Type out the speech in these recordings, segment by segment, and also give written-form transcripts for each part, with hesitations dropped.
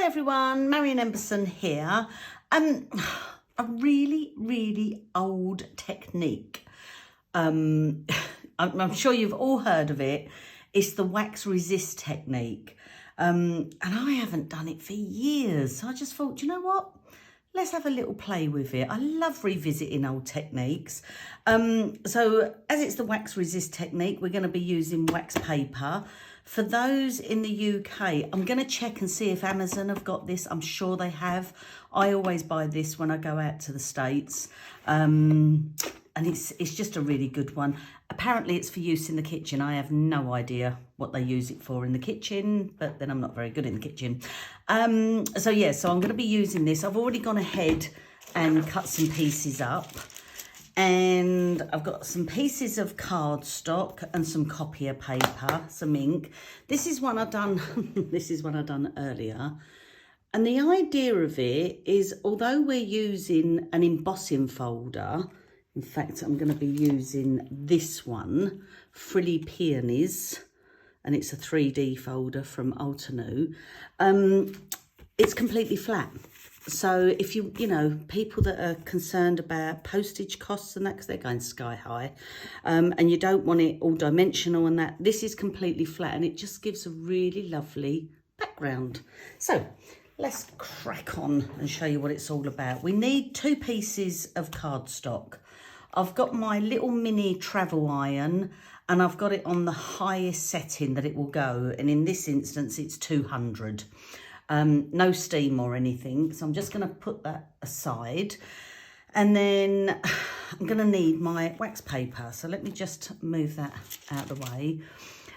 everyone, Marion Embossing here. A really old technique. I'm sure you've all heard of it. It's the wax resist technique. And I haven't done it for years. So I just thought, you know what? Let's have a little play with it. I love revisiting old techniques. So as it's the wax resist technique, we're going to be using wax paper. For those in the UK, I'm going to check and see if Amazon have got this. I'm sure they have. I always buy this when I go out to the States. And it's just a really good one. Apparently it's for use in the kitchen. I have no idea what they use it for in the kitchen, but then I'm not very good in the kitchen. So I'm going to be using this. I've already gone ahead and cut some pieces up. And I've got some pieces of cardstock and some copier paper, some ink. This is one I've done, this is one I've done earlier. And the idea of it is, although we're using an embossing folder, in fact, I'm going to be using this one, Frilly Peonies, and it's a 3D folder from Altenew. It's completely flat. So if you people that are concerned about postage costs and that, because they're going sky high, and you don't want it all dimensional and that, this is completely flat and it just gives a really lovely background. So let's crack on and show you what it's all about. We need 2 pieces of cardstock. I've got my little mini travel iron and I've got it on the highest setting that it will go. And in this instance, it's 200. No steam or anything. So I'm just going to put that aside. And then I'm going to need my wax paper. So let me just move that out of the way.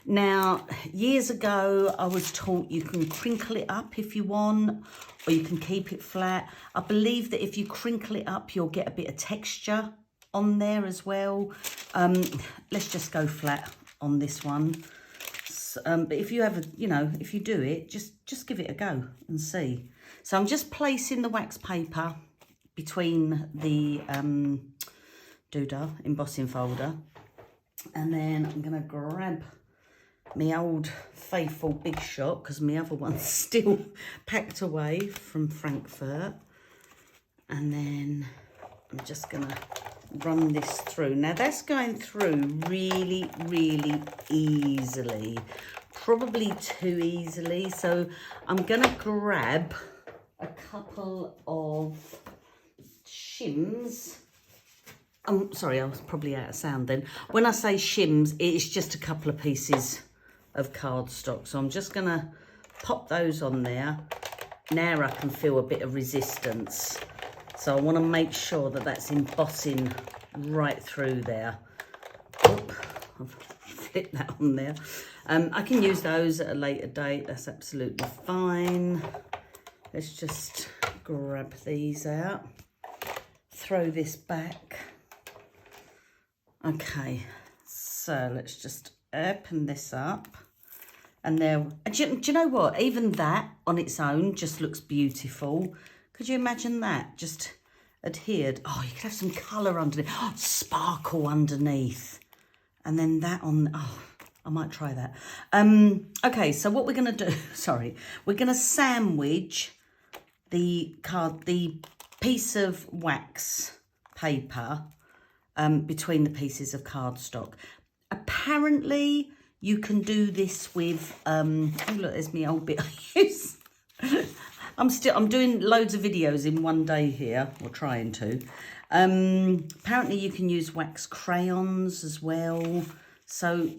Now, years ago, I was taught you can crinkle it up if you want, or you can keep it flat. I believe that if you crinkle it up, you'll get a bit of texture on there as well. Let's just go flat on this one. But if you ever, if you do it, just give it a go and see. So I'm just placing the wax paper between the embossing folder. And then I'm going to grab my old faithful Big Shot, because my other one's still packed away from Frankfurt. And then I'm just going to run this through. Now that's going through really easily, probably too easily. So I'm going to grab a couple of shims. I'm sorry, I was probably out of sound then. When I say shims, it's just a couple of pieces of cardstock. So I'm just going to pop those on there. Now I can feel a bit of resistance. So I want to make sure that that's embossing right through there. Oop, I've flipped that on there. I can use those at a later date. That's absolutely fine. Let's just grab these out. Throw this back. Okay, so let's just open this up. And there, do you know what? Even that on its own just looks beautiful. Could you imagine that? Just adhered. Oh, you could have some colour underneath. Oh, sparkle underneath. And then that on... Oh, I might try that. Okay, so what we're going to do... Sorry. We're going to sandwich the piece of wax paper between the pieces of cardstock. Apparently, you can do this with... oh, look, there's my old bit I use. I'm doing loads of videos in one day here, or trying to. Apparently you can use wax crayons as well. So,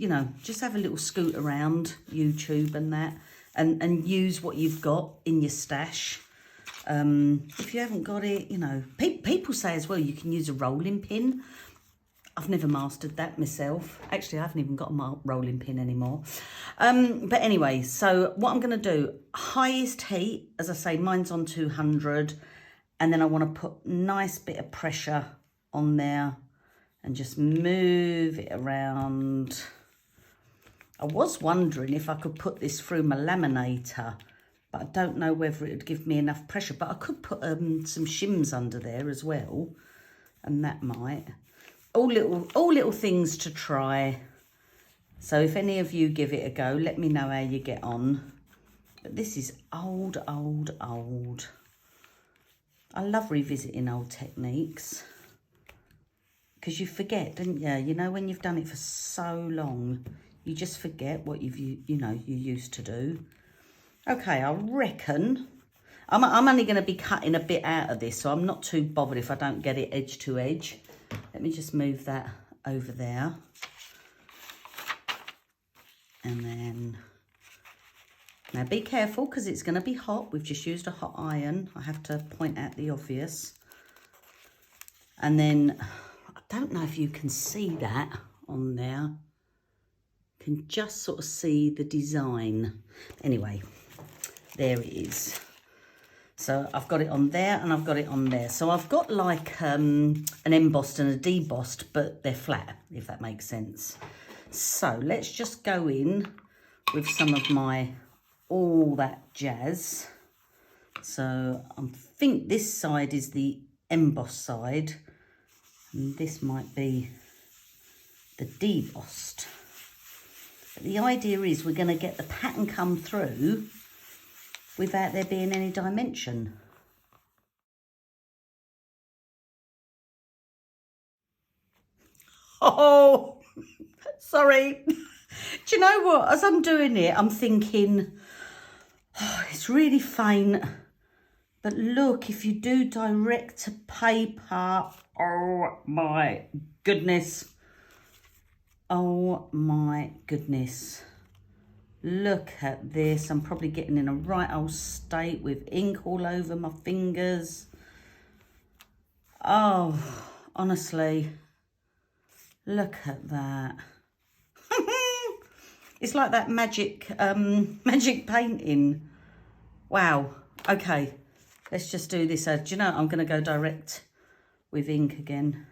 just have a little scoot around YouTube and that, and use what you've got in your stash. If you haven't got it, people say as well you can use a rolling pin. I've never mastered that myself. Actually, I haven't even got a rolling pin anymore. But anyway, so what I'm going to do, highest heat, as I say, mine's on 200. And then I want to put nice bit of pressure on there and just move it around. I was wondering if I could put this through my laminator, but I don't know whether it would give me enough pressure. But I could put some shims under there as well, and that might. All little things to try. So if any of you give it a go, let me know how you get on. But this is old, old, old. I love revisiting old techniques. Because you forget, don't you? You know, when you've done it for so long, you just forget what you used to do. Okay, I reckon I'm only going to be cutting a bit out of this, so I'm not too bothered if I don't get it edge to edge. Let me just move that over there. And then, now be careful because it's going to be hot. We've just used a hot iron. I have to point out the obvious. And then, I don't know if you can see that on there. You can just sort of see the design. Anyway, there it is. So I've got it on there and I've got it on there. So I've got like an embossed and a debossed, but they're flat, if that makes sense. So let's just go in with some of my all that jazz. So I think this side is the embossed side. And this might be the debossed. But the idea is we're going to get the pattern come through without there being any dimension. Oh, sorry. Do you know what? As I'm doing it, I'm thinking, oh, it's really faint. But look, if you do direct to paper, oh my goodness. Oh my goodness. Look at this. I'm probably getting in a right old state with ink all over my fingers. Oh, honestly, look at that. It's like that magic painting. Wow. Okay, let's just do this. Do you know, I'm going to go direct with ink again.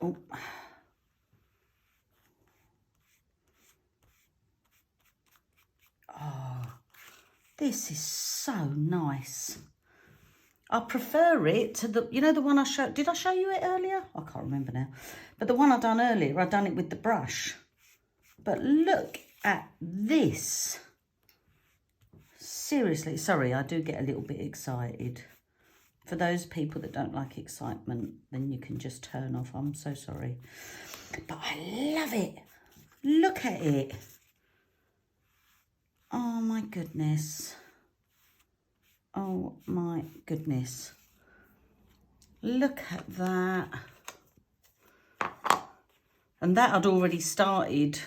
Oh. Oh, this is so nice. I prefer it to the, you know, the one I showed. Did I show you it earlier? I can't remember now. But the one I done earlier, I done it with the brush. But look at this. Seriously, sorry, I do get a little bit excited. For those people that don't like excitement, then you can just turn off. I'm so sorry. But I love it. Look at it. Oh my goodness. Oh my goodness. Look at that. And that I'd already started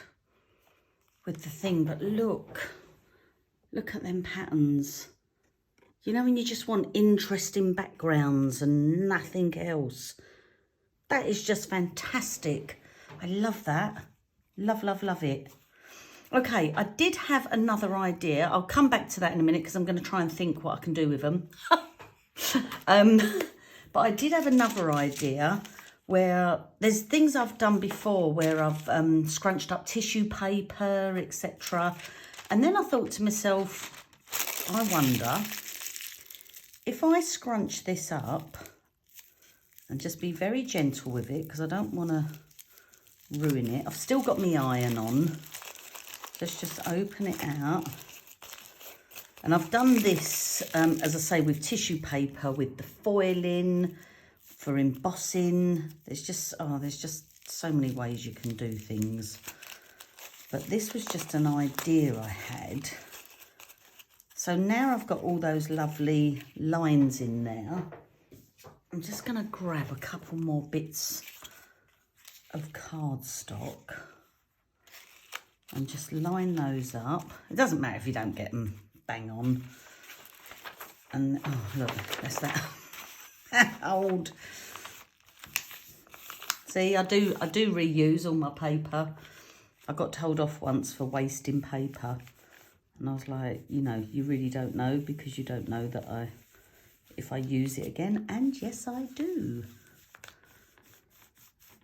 with the thing, but look at them patterns. You know when you just want interesting backgrounds and nothing else? That is just fantastic. I love that. Love, love, love it. Okay, I did have another idea. I'll come back to that in a minute because I'm going to try and think what I can do with them. But I did have another idea where there's things I've done before where I've scrunched up tissue paper, etc. And then I thought to myself, I wonder if I scrunch this up and just be very gentle with it because I don't want to ruin it. I've still got my iron on. Let's just open it out. And I've done this, as I say, with tissue paper, with the foiling, for embossing. There's just so many ways you can do things. But this was just an idea I had. So now I've got all those lovely lines in there. I'm just going to grab a couple more bits of cardstock and just line those up. It doesn't matter if you don't get them bang on. And oh look, that's that old. See, I do reuse all my paper. I got told off once for wasting paper, and I was like, you know, you really don't know because you don't know that if I use it again, and yes I do.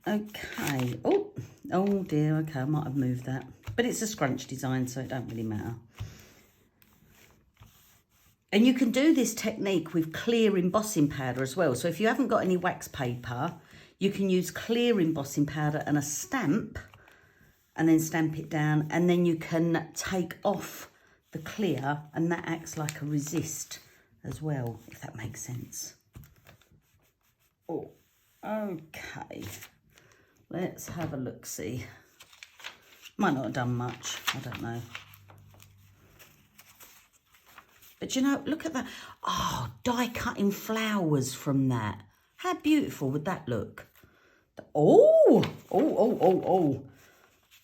Okay, oh dear, okay, I might have moved that. But it's a scrunch design, so it don't really matter. And you can do this technique with clear embossing powder as well. So if you haven't got any wax paper, you can use clear embossing powder and a stamp and then stamp it down, and then you can take off the clear, and that acts like a resist as well, if that makes sense. Oh, okay. Let's have a look-see. Might not have done much, I don't know. But you know, look at that. Oh, die cutting flowers from that. How beautiful would that look? Oh, oh.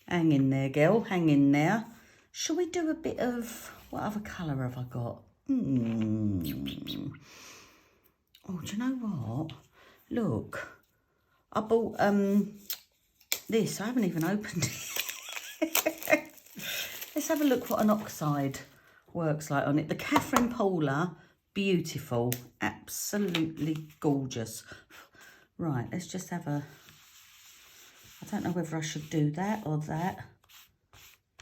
Hang in there, girl, hang in there. Shall we do a bit of, what other colour have I got? Oh, do you know what? Look, I bought this. I haven't even opened it. Let's have a look what an oxide works like on it. The Catherine Paula, beautiful, absolutely gorgeous. Right, let's just have a, I don't know whether I should do that or that.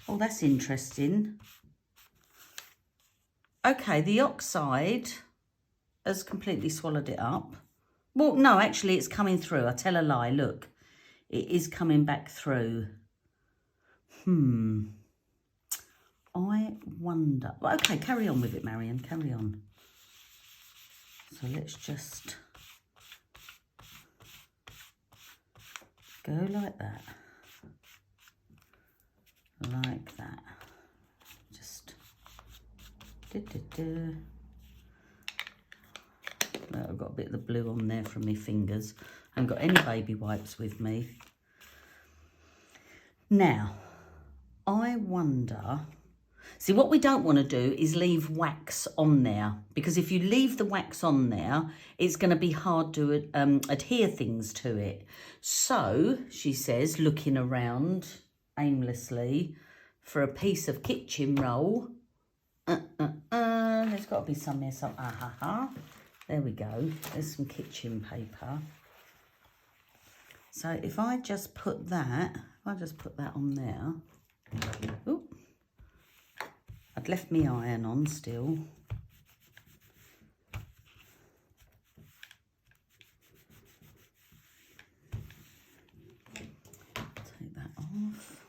Oh, that's interesting. Okay, the oxide has completely swallowed it up. Well, no, actually it's coming through. I tell a lie, look. It is coming back through. I wonder. Well, okay, carry on with it, Marion, carry on. So let's just go like that. Like that. Just Well, I've got a bit of the blue on there from my fingers. I haven't got any baby wipes with me. Now, I wonder, see what we don't want to do is leave wax on there, because if you leave the wax on there, it's going to be hard to adhere things to it. So, she says, looking around aimlessly for a piece of kitchen roll. There's got to be some there, some, there we go. There's some kitchen paper. So if I just put that, on there. Ooh. I'd left my iron on still. Take that off.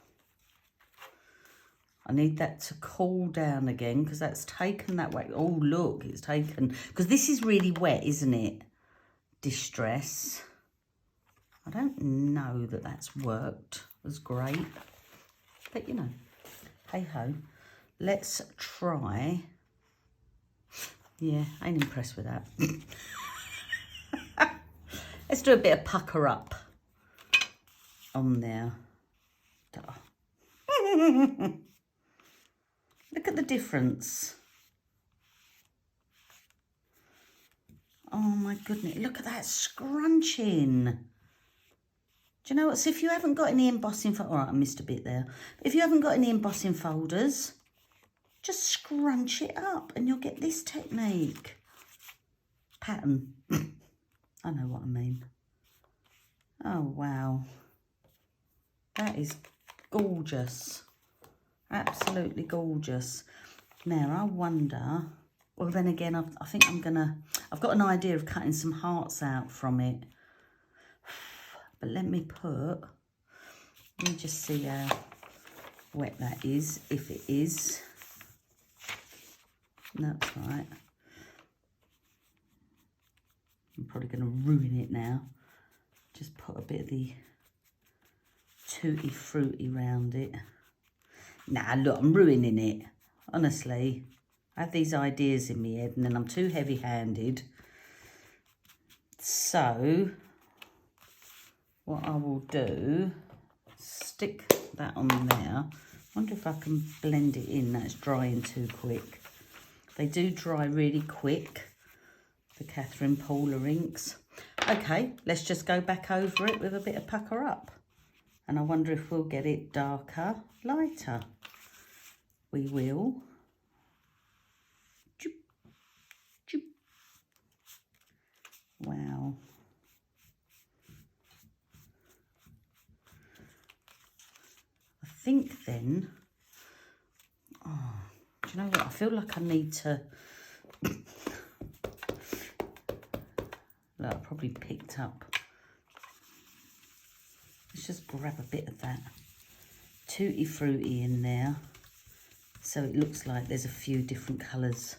I need that to cool down again because that's taken that way. Oh, look, it's taken, because this is really wet, isn't it? Distress. I don't know that that's worked as great, but you know, hey ho. Let's try. Yeah, I ain't impressed with that. Let's do a bit of pucker up on there. Look at the difference. Oh my goodness, look at that scrunching. Do you know what? So if you haven't got any embossing, all right, I missed a bit there. If you haven't got any embossing folders, just scrunch it up and you'll get this technique. Pattern. I know what I mean. Oh, wow. That is gorgeous. Absolutely gorgeous. Now, I wonder, well, then again, I think I've got an idea of cutting some hearts out from it. But let me just see how wet that is, if it is. That's right. I'm probably going to ruin it now. Just put a bit of the Tutti Frutti round it. Nah, look, I'm ruining it. Honestly, I have these ideas in my head and then I'm too heavy-handed. So, what I will do, stick that on there. I wonder if I can blend it in. That's drying too quick. They do dry really quick, the Catherine Paula inks. Okay, let's just go back over it with a bit of pucker up. And I wonder if we'll get it darker, lighter. We will. Choop, choop. Wow. I think then, oh, do you know what? I feel like I need to, look, I probably picked up. Let's just grab a bit of that Tutti Frutti in there. So it looks like there's a few different colours.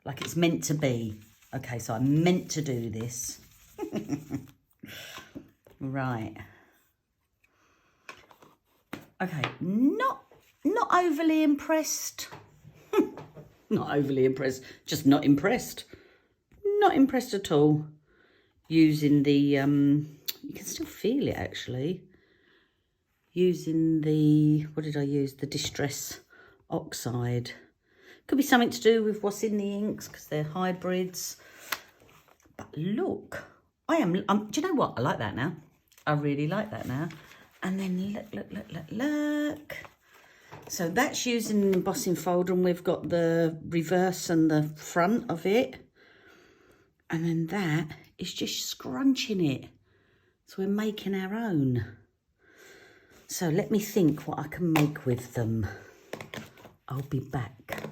Like it's meant to be. Okay, so I meant to do this. Right. Okay, not overly impressed. Not overly impressed, just not impressed. Not impressed at all. Using the, you can still feel it actually. Using the, what did I use? The Distress Oxide. Could be something to do with what's in the inks because they're hybrids. But look, do you know what? I like that now. I really like that now. And then look. So that's using an embossing folder, and we've got the reverse and the front of it. And then that is just scrunching it. So we're making our own. So let me think what I can make with them. I'll be back.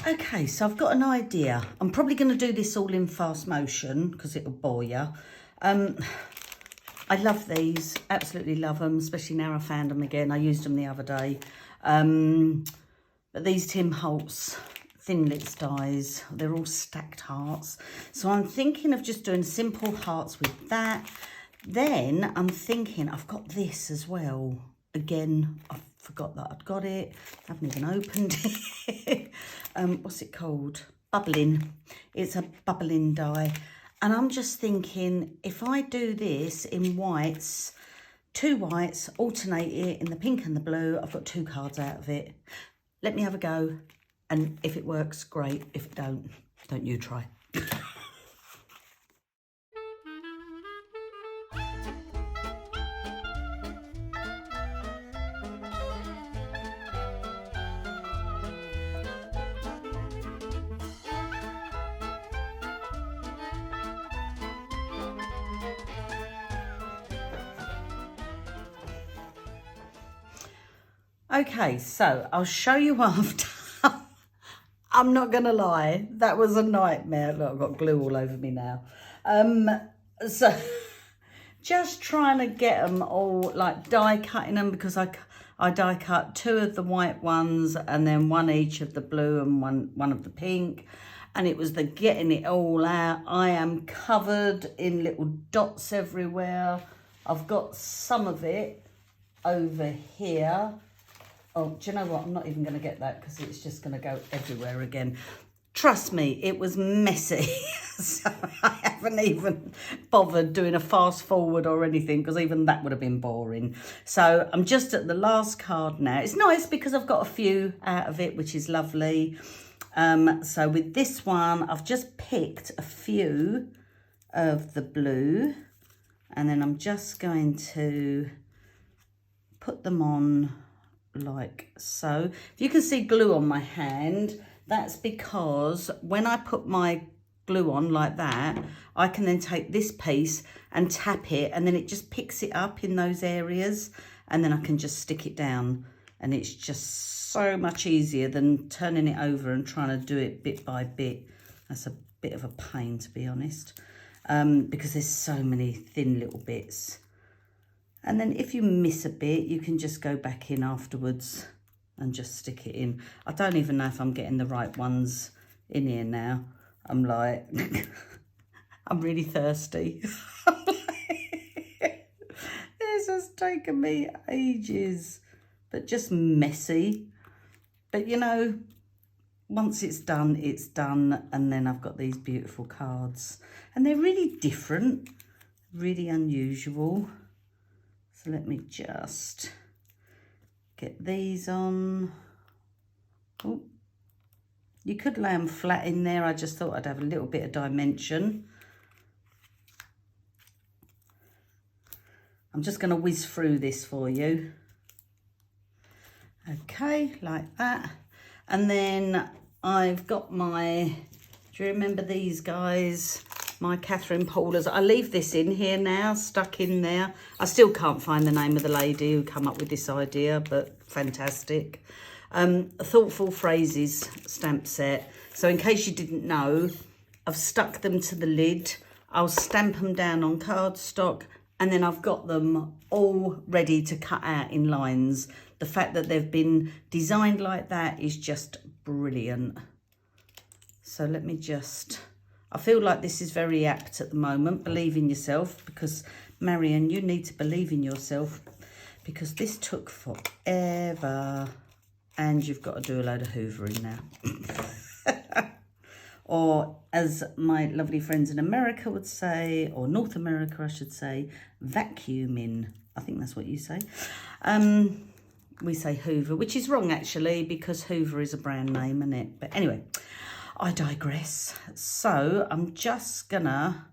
Okay, so I've got an idea. I'm probably going to do this all in fast motion because it'll bore you. I love these, absolutely love them, especially now I found them again. I used them the other day. But these Tim Holtz Thinlits dies, they're all stacked hearts. So I'm thinking of just doing simple hearts with that. Then I'm thinking I've got this as well. Again, I forgot that I'd got it. I haven't even opened it. What's it called? Bubbling. It's a bubbling die. And I'm just thinking, if I do this in whites, 2 whites, alternate it in the pink and the blue, I've got 2 cards out of it. Let me have a go. And if it works, great. If it don't you try. Okay, so I'll show you what I've done. I'm not going to lie, that was a nightmare. Look, I've got glue all over me now. So just trying to get them all, like die cutting them, because I die cut 2 of the white ones and then 1 each of the blue and one of the pink. And it was the getting it all out. I am covered in little dots everywhere. I've got some of it over here. Oh, do you know what? I'm not even going to get that because it's just going to go everywhere again. Trust me, it was messy. So I haven't even bothered doing a fast forward or anything because even that would have been boring. So I'm just at the last card now. It's nice because I've got a few out of it, which is lovely. So with this one, I've just picked a few of the blue and then I'm just going to put them on like so. If you can see glue on my hand, that's because when I put my glue on like that, I can then take this piece and tap it and then it just picks it up in those areas and then I can just stick it down, and it's just so much easier than turning it over and trying to do it bit by bit. That's a bit of a pain, to be honest, because there's so many thin little bits. And then if you miss a bit, you can just go back in afterwards and just stick it in. I don't even know if I'm getting the right ones in here now. I'm like, I'm really thirsty. This has taken me ages, but just messy. But you know, once it's done, it's done. And then I've got these beautiful cards. And they're really different, really unusual. So let me just get these on. Oh, you could lay them flat in there. I just thought I'd have a little bit of dimension. I'm just going to whiz through this for you. Okay, like that. And then I've got my, do you remember these guys? My Catherine Paulers. I leave this in here now, stuck in there. I still can't find the name of the lady who come up with this idea, but fantastic. Thoughtful Phrases stamp set. So in case you didn't know, I've stuck them to the lid. I'll stamp them down on cardstock And then I've got them all ready to cut out in lines. The fact that they've been designed like that is just brilliant. So let me just, I feel like this is very apt at the moment. Believe in yourself, because Marion, you need to believe in yourself, because this took forever. And you've got to do a load of hoovering now. Or as my lovely friends in America would say, or North America I should say, vacuuming. I think that's what you say. We say Hoover, which is wrong actually, because Hoover is a brand name, isn't it? But anyway, I digress. So I'm just gonna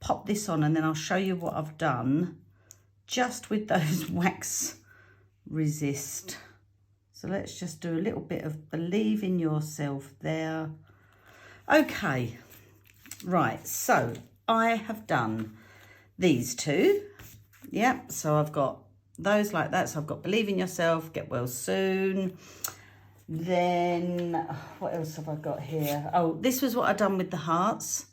pop this on and then I'll show you what I've done just with those wax resist. So let's just do a little bit of believe in yourself there. Okay, right, so I have done these two. Yep, so I've got those like that. So I've got believe in yourself, get well soon. Then what else have I got here? Oh, this was what I've done with the hearts.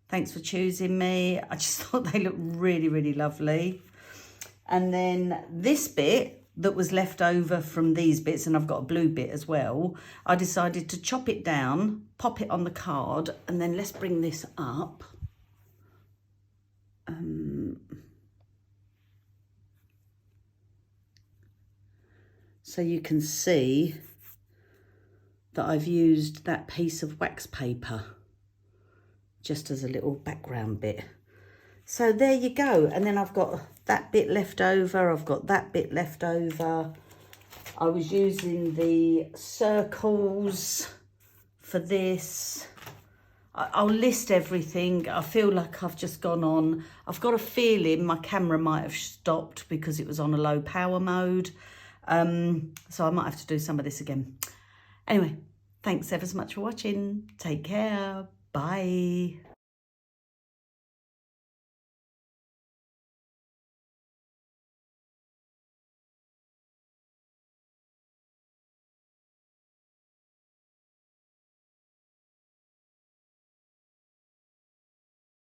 Thanks for choosing me. I just thought they looked really, really lovely. And then this bit that was left over from these bits, and I've got a blue bit as well, I decided to chop it down, pop it on the card, and then let's bring this up. So you can see that I've used that piece of wax paper just as a little background bit. So there you go. And then I've got that bit left over. I've got that bit left over. I was using the circles for this. I'll list everything. I feel like I've just gone on. I've got a feeling my camera might have stopped because it was on a low power mode. So I might have to do some of this again. Anyway, thanks ever so much for watching. Take care. Bye.